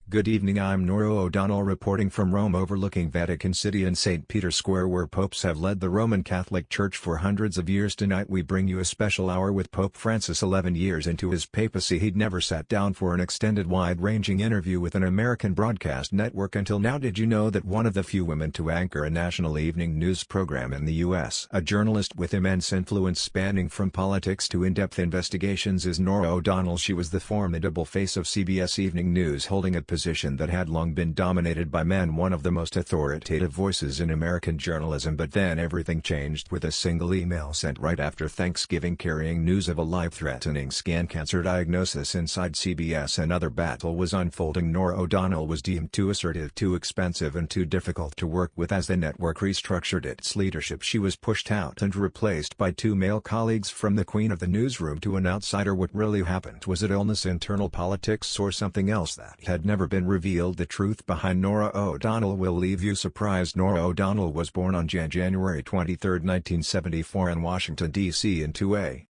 Good evening, I'm Norah O'Donnell reporting from Rome overlooking Vatican City and St. Peter's Square where popes have led the Roman Catholic Church for hundreds of years. Tonight we bring you a special hour with Pope Francis. 11 years into his papacy he'd never sat down for an extended wide-ranging interview with an American broadcast network until now. Did you know that one of the few women to anchor a national evening news program in the U.S., a journalist with immense influence spanning from politics to in-depth investigations, is Norah O'Donnell? She was the formidable face of CBS Evening News, holding a position that had long been dominated by men, one of the most authoritative voices in American journalism. But then everything changed with a single email sent right after Thanksgiving carrying news of a life-threatening skin cancer diagnosis inside CBS. Another battle was unfolding. Norah O'Donnell was deemed too assertive, too expensive and too difficult to work with. As the network restructured its leadership, she was pushed out and replaced by two male colleagues from the queen of the newsroom. To an outsider, what really happened? Was it illness, internal politics, or something else that had never been revealed? The truth behind Norah O'Donnell will leave you surprised. Norah O'Donnell was born on January 23, 1974 in Washington, D.C. into a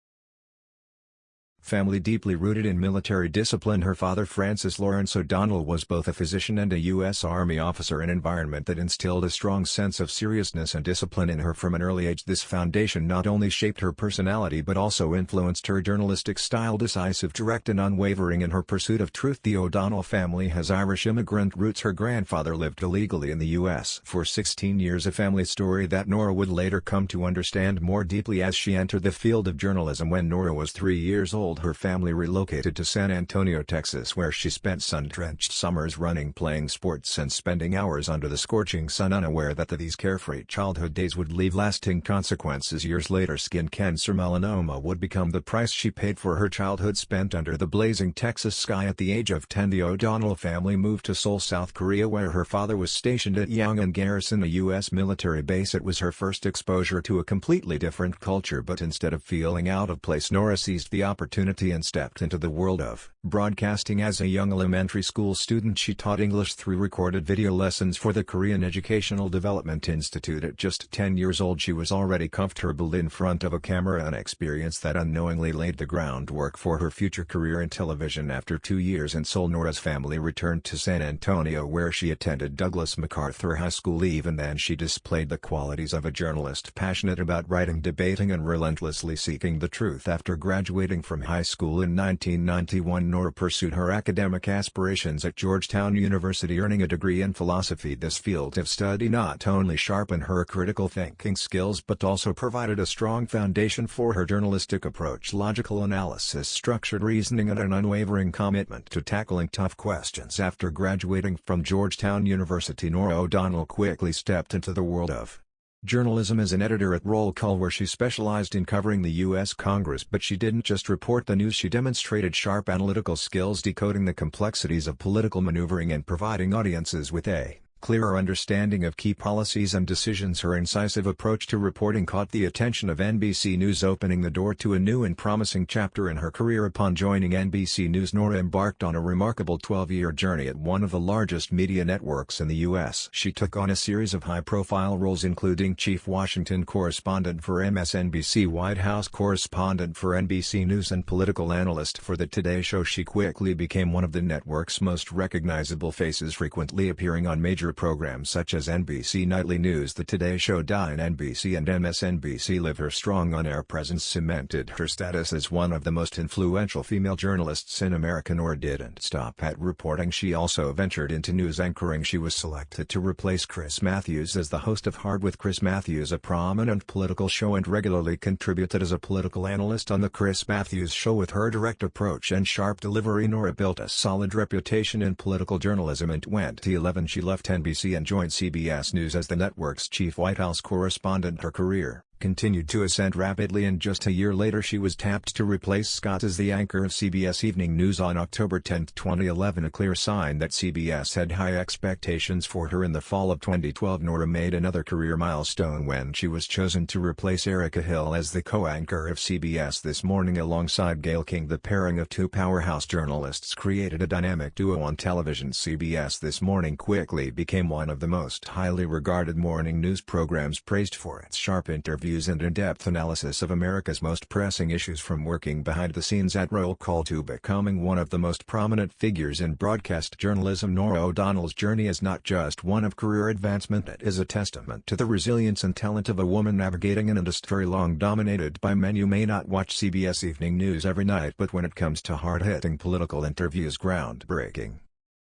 family deeply rooted in military discipline. Her father, Francis Lawrence O'Donnell, was both a physician and a U.S. Army officer, an environment that instilled a strong sense of seriousness and discipline in her from an early age. This foundation not only shaped her personality but also influenced her journalistic style, decisive, direct and unwavering in her pursuit of truth. The O'Donnell family has Irish immigrant roots. Her grandfather lived illegally in the U.S. for 16 years, a family story that Norah would later come to understand more deeply as she entered the field of journalism. When Norah was 3 years old, her family relocated to San Antonio, Texas, where she spent sun-drenched summers running, playing sports and spending hours under the scorching sun, unaware that these carefree childhood days would leave lasting consequences. Years later, skin cancer, melanoma, would become the price she paid for her childhood spent under the blazing Texas sky. At the age of 10, the O'Donnell family moved to Seoul, South Korea, where her father was stationed at Yangin Garrison, a U.S. military base. It was her first exposure to a completely different culture, but instead of feeling out of place, Norah seized the opportunity and stepped into the world of broadcasting. As a young elementary school student, she taught English through recorded video lessons for the Korean Educational Development Institute. At just 10 years old, she was already comfortable in front of a camera, an experience that unknowingly laid the groundwork for her future career in television. After 2 years in Seoul, Norah's family returned to San Antonio, where she attended Douglas MacArthur High School. Even then, she displayed the qualities of a journalist, passionate about writing, debating and relentlessly seeking the truth. After graduating from high school in 1991, Norah pursued her academic aspirations at Georgetown University, earning a degree in philosophy. This field of study not only sharpened her critical thinking skills but also provided a strong foundation for her journalistic approach: logical analysis, structured reasoning and an unwavering commitment to tackling tough questions. After graduating from Georgetown University, Norah O'Donnell quickly stepped into the world of journalism as an editor at Roll Call, where she specialized in covering the U.S. Congress. But she didn't just report the news, she demonstrated sharp analytical skills, decoding the complexities of political maneuvering and providing audiences with a clearer understanding of key policies and decisions. Her incisive approach to reporting caught the attention of NBC News, opening the door to a new and promising chapter in her career. Upon joining NBC News, Norah embarked on a remarkable 12-year journey at one of the largest media networks in the U.S. She took on a series of high-profile roles, including chief Washington correspondent for MSNBC, White House correspondent for NBC News, and political analyst for The Today Show. She quickly became one of the network's most recognizable faces, frequently appearing on major programs such as NBC Nightly News, The Today Show, Dine NBC and MSNBC Live. Her strong on-air presence cemented her status as one of the most influential female journalists in America. Norah didn't stop at reporting, she also ventured into news anchoring. She was selected to replace Chris Matthews as the host of Hard with Chris Matthews, a prominent political show, and regularly contributed as a political analyst on the Chris Matthews Show. With her direct approach and sharp delivery, Norah built a solid reputation in political journalism. In 2011, she left NBC and joined CBS News as the network's chief White House correspondent. Her career continued to ascend rapidly, and just a year later she was tapped to replace Scott as the anchor of CBS Evening News on October 10, 2011, a clear sign that CBS had high expectations for her. In the fall of 2012, Norah made another career milestone when she was chosen to replace Erica Hill as the co-anchor of CBS This Morning alongside Gayle King. The pairing of two powerhouse journalists created a dynamic duo on television. CBS This Morning quickly became one of the most highly regarded morning news programs, praised for its sharp interviews interviews and in-depth analysis of America's most pressing issues, from working behind the scenes at Roll Call to becoming one of the most prominent figures in broadcast journalism. Norah O'Donnell's journey is not just one of career advancement, it is a testament to the resilience and talent of a woman navigating an industry long dominated by men. You may not watch CBS Evening News every night, but when it comes to hard-hitting political interviews, groundbreaking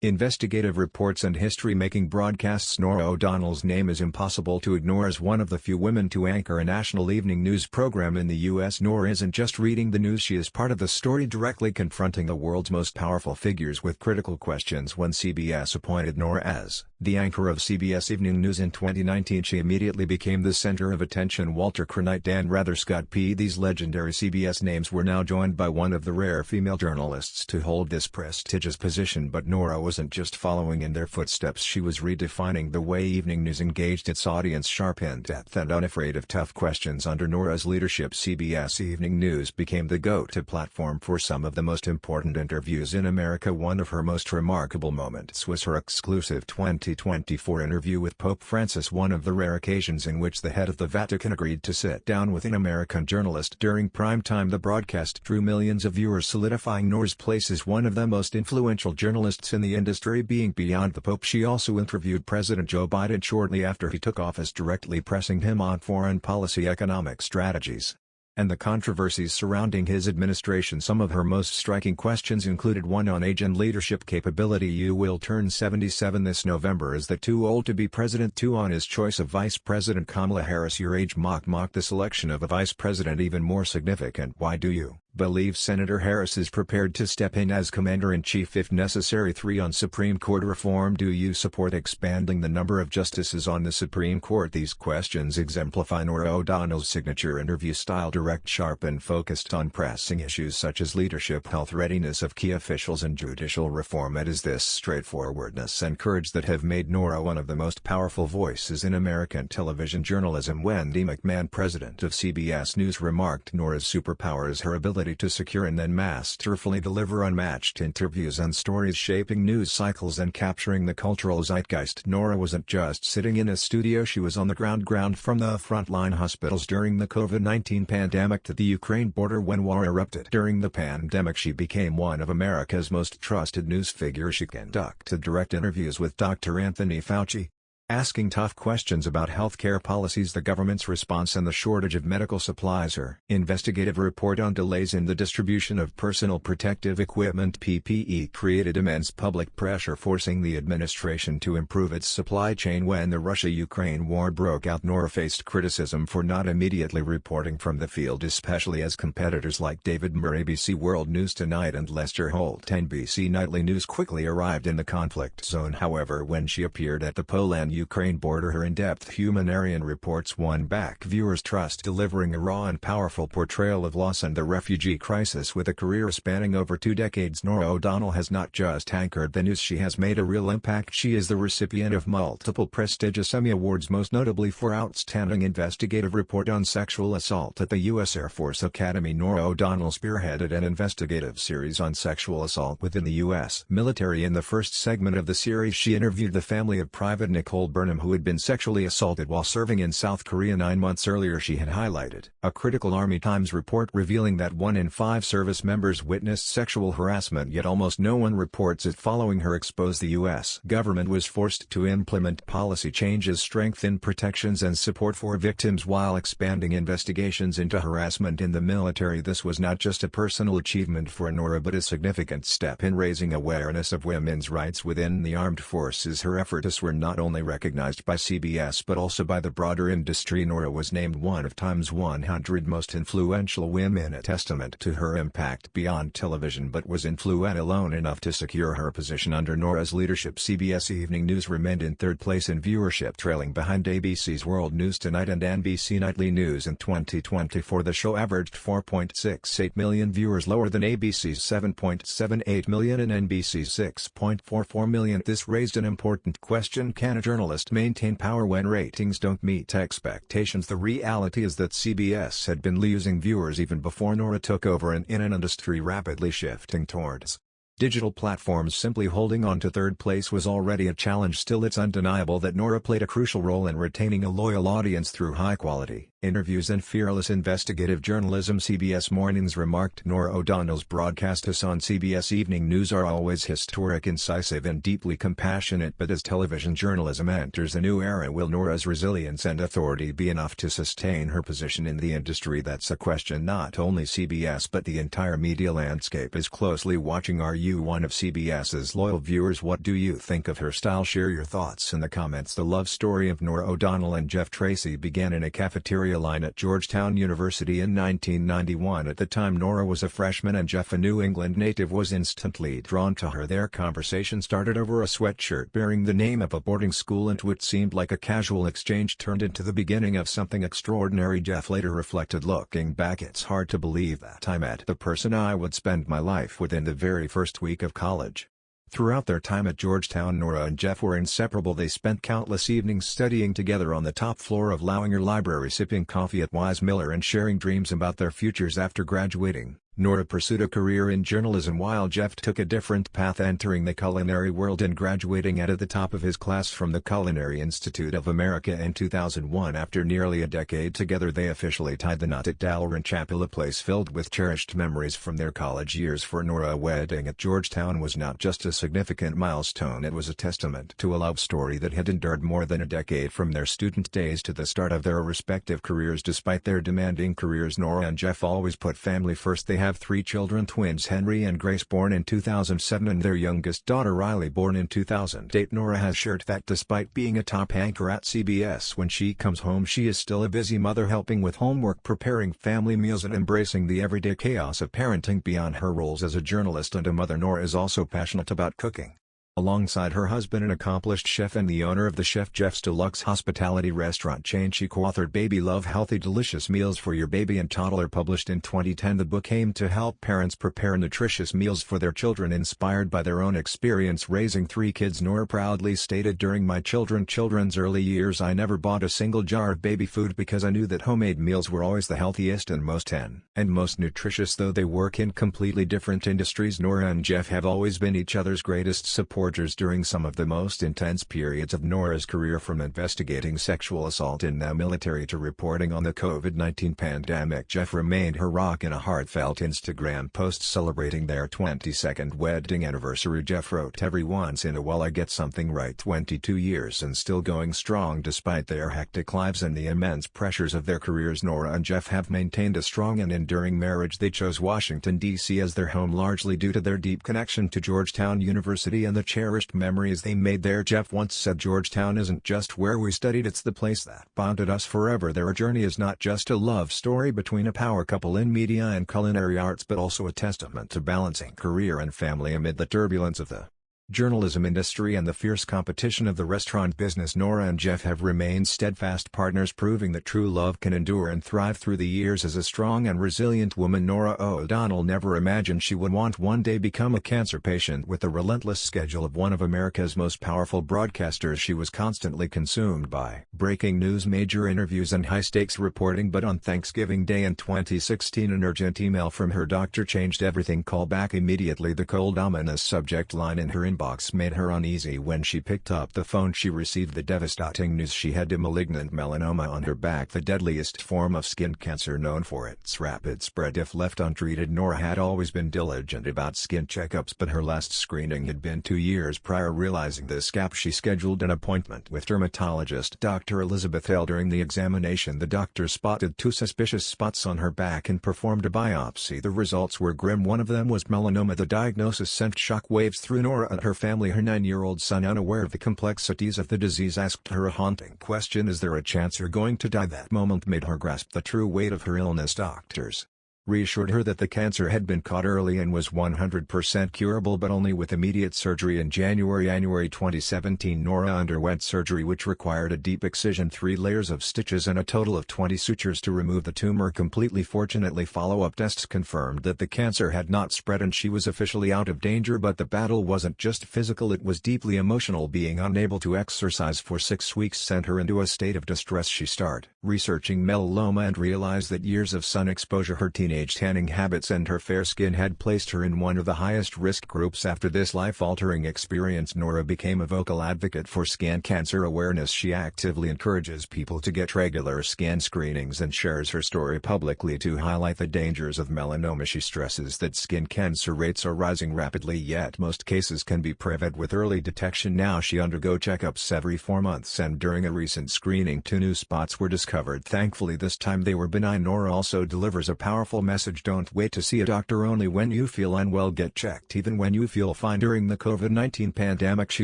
investigative reports and history-making broadcasts, Norah O'Donnell's name is impossible to ignore. As one of the few women to anchor a national evening news program in the U.S., Norah isn't just reading the news, she is part of the story, directly confronting the world's most powerful figures with critical questions. When CBS appointed Norah as the anchor of CBS Evening News in 2019, she immediately became the center of attention. Walter Cronkite, Dan Rather, Scott P. These legendary CBS names were now joined by one of the rare female journalists to hold this prestigious position. But Norah wasn't just following in their footsteps, she was redefining the way evening news engaged its audience. Sharp, in-depth and unafraid of tough questions. Under Norah's leadership, CBS Evening News became the go-to platform for some of the most important interviews in America. One of her most remarkable moments was her exclusive 2024 interview with Pope Francis, one of the rare occasions in which the head of the Vatican agreed to sit down with an American journalist during prime time. The broadcast drew millions of viewers, solidifying Norah's place as one of the most influential journalists in the industry. Being beyond the Pope, she also interviewed President Joe Biden shortly after he took office, directly pressing him on foreign policy, economic strategies, and the controversies surrounding his administration. Some of her most striking questions included one on age and leadership capability. "You will turn 77 this November. Is that too old to be president?" 2. On his choice of Vice President Kamala Harris. "Your age mock the selection of a vice president even more significant. Why do you believe Senator Harris is prepared to step in as commander-in-chief if necessary?" 3. On Supreme Court reform. "Do you support expanding the number of justices on the Supreme Court?" These questions exemplify Norah O'Donnell's signature interview style: direct, sharp and focused on pressing issues such as leadership, health, readiness of key officials and judicial reform. It is this straightforwardness and courage that have made Norah one of the most powerful voices in American television journalism. Wendy McMahon, president of CBS News, remarked, "Norah's superpower is her ability to secure and then masterfully deliver unmatched interviews and stories, shaping news cycles and capturing the cultural zeitgeist." Norah wasn't just sitting in a studio, she was on the ground, from the frontline hospitals during the COVID-19 pandemic to the Ukraine border when war erupted. During the pandemic, she became one of America's most trusted news figures. She conducted direct interviews with Dr. Anthony Fauci, asking tough questions about healthcare policies, the government's response and the shortage of medical supplies. Her investigative report on delays in the distribution of personal protective equipment (PPE) created immense public pressure, forcing the administration to improve its supply chain. When the Russia-Ukraine war broke out, Norah faced criticism for not immediately reporting from the field, especially as competitors like David Moore, ABC World News Tonight, and Lester Holt, NBC Nightly News, quickly arrived in the conflict zone. However, when she appeared at the Poland-Ukraine border, her in-depth humanitarian reports won back viewers' trust, delivering a raw and powerful portrayal of loss and the refugee crisis. With a career spanning over 2 decades, Norah O'Donnell has not just anchored the news, she has made a real impact. She is the recipient of multiple prestigious Emmy Awards, most notably for Outstanding Investigative Report on Sexual Assault at the U.S. Air Force Academy. Norah O'Donnell spearheaded an investigative series on sexual assault within the U.S. military. In the first segment of the series, she interviewed the family of Private Nicole Burnham, who had been sexually assaulted while serving in South Korea 9 months earlier. She had highlighted a critical Army Times report revealing that 1 in 5 service members witnessed sexual harassment, yet almost no one reports it. Following her expose, the U.S. government was forced to implement policy changes, strengthen protections and support for victims, while expanding investigations into harassment in the military. This was not just a personal achievement for Norah, but a significant step in raising awareness of women's rights within the armed forces. Her efforts were not only recognized by CBS but also by the broader industry. Norah was named one of Time's 100 most influential women, a testament to her impact beyond television, but was influential alone enough to secure her position. Under Norah's leadership, CBS Evening News remained in 3rd place in viewership, trailing behind ABC's World News Tonight and NBC Nightly News. In 2024, the show averaged 4.68 million viewers, lower than ABC's 7.78 million and NBC's 6.44 million. This raised an important question: can a journalist maintain power when ratings don't meet expectations? The reality is that CBS had been losing viewers even before Norah took over, and in an industry rapidly shifting towards Digital platforms simply holding on to third place was already a challenge. Still, it's undeniable that Norah played a crucial role in retaining a loyal audience through high-quality interviews and fearless investigative journalism. CBS Mornings remarked, Norah O'Donnell's broadcasts on CBS Evening News are always historic, incisive and deeply compassionate, but as television journalism enters a new era, will Norah's resilience and authority be enough to sustain her position in the industry? That's a question not only CBS but the entire media landscape is closely watching. Are you one of CBS's loyal viewers? What do you think of her style? Share your thoughts in the comments. The love story of Norah O'Donnell and Jeff Tracy began in a cafeteria line at Georgetown University in 1991. At the time, Norah was a freshman and Jeff, a New England native, was instantly drawn to her. Their conversation started over a sweatshirt bearing the name of a boarding school, and what seemed like a casual exchange turned into the beginning of something extraordinary. Jeff later reflected, looking back, it's hard to believe that I met the person I would spend my life with in the very first week of college. Throughout their time at Georgetown, Norah and Jeff were inseparable. They spent countless evenings studying together on the top floor of Lawinger Library, sipping coffee at Wise Miller and sharing dreams about their futures after graduating. Norah pursued a career in journalism while Jeff took a different path, entering the culinary world and graduating at the top of his class from the Culinary Institute of America in 2001. After nearly a decade together, they officially tied the knot at Dalrymple Chapel, a place filled with cherished memories from their college years. For Norah, a wedding at Georgetown was not just a significant milestone, it was a testament to a love story that had endured more than a decade, from their student days to the start of their respective careers. Despite their demanding careers, Norah and Jeff always put family first. They have 3 children, twins Henry and Grace, born in 2007, and their youngest daughter Riley, born in 2008. Norah has shared that despite being a top anchor at CBS, when she comes home she is still a busy mother, helping with homework, preparing family meals and embracing the everyday chaos of parenting. Beyond her roles as a journalist and a mother, Norah is also passionate about cooking. Alongside her husband, an accomplished chef and the owner of the Chef Jeff's Deluxe hospitality restaurant chain, she co-authored Baby Love: Healthy Delicious Meals for Your Baby and Toddler. Published in 2010, the book aimed to help parents prepare nutritious meals for their children, inspired by their own experience raising 3 kids. Norah proudly stated, during my children's early years, I never bought a single jar of baby food because I knew that homemade meals were always the healthiest and most nutritious. Though they work in completely different industries, Norah and Jeff have always been each other's greatest supporters during some of the most intense periods of Norah's career, from investigating sexual assault in the military to reporting on the COVID-19 pandemic. Jeff remained her rock. In a heartfelt Instagram post celebrating their 22nd wedding anniversary, Jeff wrote, "Every once in a while I get something right. 22 years and still going strong despite their hectic lives and the immense pressures of their careers." Norah and Jeff have maintained a strong and enduring marriage. They chose Washington, D.C. as their home largely due to their deep connection to Georgetown University and the cherished memories they made there. Jeff once said, "Georgetown isn't just where we studied, it's the place that bonded us forever." Their journey is not just a love story between a power couple in media and culinary arts, but also a testament to balancing career and family amid the turbulence of the journalism industry and the fierce competition of the restaurant business. Norah and Jeff have remained steadfast partners, proving that true love can endure and thrive through the years. As a strong and resilient woman, Norah O'Donnell never imagined she would one day become a cancer patient. With the relentless schedule of one of America's most powerful broadcasters, she was constantly consumed by breaking news, major interviews and high-stakes reporting. But on Thanksgiving Day in 2016, an urgent email from her doctor changed everything. "Call back immediately." The cold, ominous subject line in her inbox made her uneasy. When she picked up the phone, she received the devastating news: she had a malignant melanoma on her back, the deadliest form of skin cancer known for its rapid spread if left untreated. Norah had always been diligent about skin checkups, but her last screening had been 2 years prior. Realizing this gap, she scheduled an appointment with dermatologist Dr. Elizabeth L. During the examination, the doctor spotted 2 suspicious spots on her back and performed a biopsy. The results were grim. One of them was melanoma. The diagnosis sent shockwaves through Norah and her family. Her 9-year-old son, unaware of the complexities of the disease, asked her a haunting question: "Is there a chance you're going to die?" That moment made her grasp the true weight of her illness. Doctors reassured her that the cancer had been caught early and was 100% curable, but only with immediate surgery. In January 2017, Norah underwent surgery which required a deep excision, 3 layers of stitches and a total of 20 sutures to remove the tumor completely. Fortunately, follow-up tests confirmed that the cancer had not spread and she was officially out of danger. But the battle wasn't just physical, it was deeply emotional. Being unable to exercise for 6 weeks sent her into a state of distress. She started researching melanoma and realized that years of sun exposure, her teenage teenage tanning habits and her fair skin had placed her in one of the highest risk groups. After this life-altering experience, Norah became a vocal advocate for skin cancer awareness. She actively encourages people to get regular skin screenings and shares her story publicly to highlight the dangers of melanoma. She stresses that skin cancer rates are rising rapidly, yet most cases can be prevented with early detection. Now she undergoes checkups every 4 months, and during a recent screening 2 new spots were discovered. Thankfully this time they were benign. Norah also delivers a powerful message: don't wait to see a doctor only when you feel unwell. Get checked even when you feel fine. During the COVID-19 pandemic, she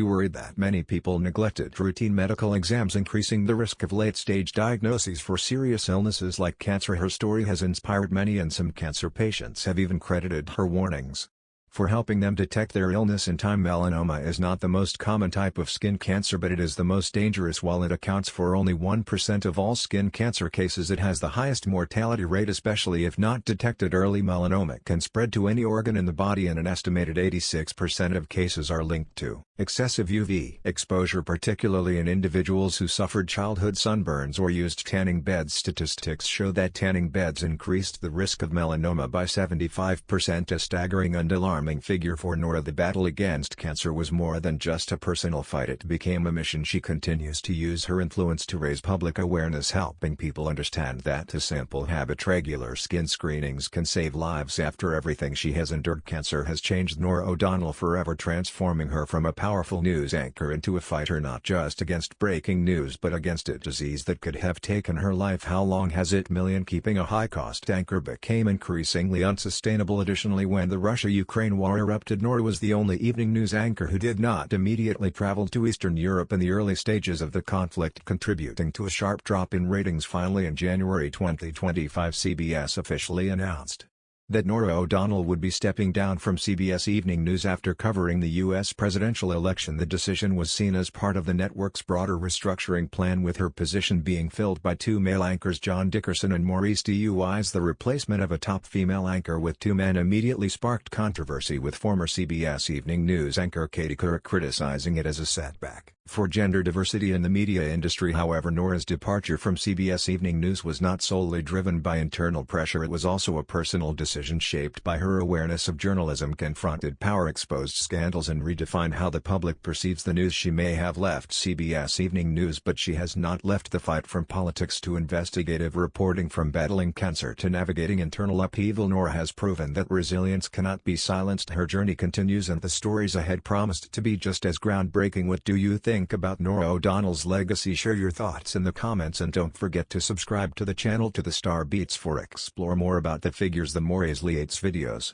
worried that many people neglected routine medical exams, increasing the risk of late-stage diagnoses for serious illnesses like cancer. Her story has inspired many, and some cancer patients have even credited her warnings for helping them detect their illness in time. Melanoma is not the most common type of skin cancer, but it is the most dangerous. While it accounts for only 1% of all skin cancer cases, it has the highest mortality rate, especially if not detected early. Melanoma can spread to any organ in the body, and an estimated 86% of cases are linked to excessive UV exposure, particularly in individuals who suffered childhood sunburns or used tanning beds. Statistics show that tanning beds increased the risk of melanoma by 75%, a staggering and alarming figure for Norah. The battle against cancer was more than just a personal fight, it became a mission. She continues to use her influence to raise public awareness, helping people understand that a simple habit, regular skin screenings, can save lives. After everything she has endured, cancer has changed Norah O'Donnell forever, transforming her from a powerful news anchor into a fighter, not just against breaking news but against a disease that could have taken her life. How long has it been? Keeping a high-cost anchor became increasingly unsustainable. Additionally, when the Russia-Ukraine war erupted, Norah was the only evening news anchor who did not immediately travel to Eastern Europe in the early stages of the conflict, contributing to a sharp drop in ratings. Finally, in January 2025, CBS officially announced that Norah O'Donnell would be stepping down from CBS Evening News after covering the U.S. presidential election. The decision was seen as part of the network's broader restructuring plan, with her position being filled by 2 male anchors, John Dickerson and Maurice DeWise. The replacement of a top female anchor with 2 men immediately sparked controversy, with former CBS Evening News anchor Katie Couric criticizing it as a setback for gender diversity in the media industry. However, Norah's departure from CBS Evening News was not solely driven by internal pressure. It was also a personal decision shaped by her awareness of journalism, confronted power, exposed scandals, and redefined how the public perceives the news. She may have left CBS Evening News, but she has not left the fight. From politics to investigative reporting, from battling cancer to navigating internal upheaval, Norah has proven that resilience cannot be silenced. Her journey continues, and the stories ahead promised to be just as groundbreaking. What do you think about Norah O'Donnell's legacy? Share your thoughts in the comments, and don't forget to subscribe to the channel, to the Star Beats, for explore more about the figures. The more Leates videos.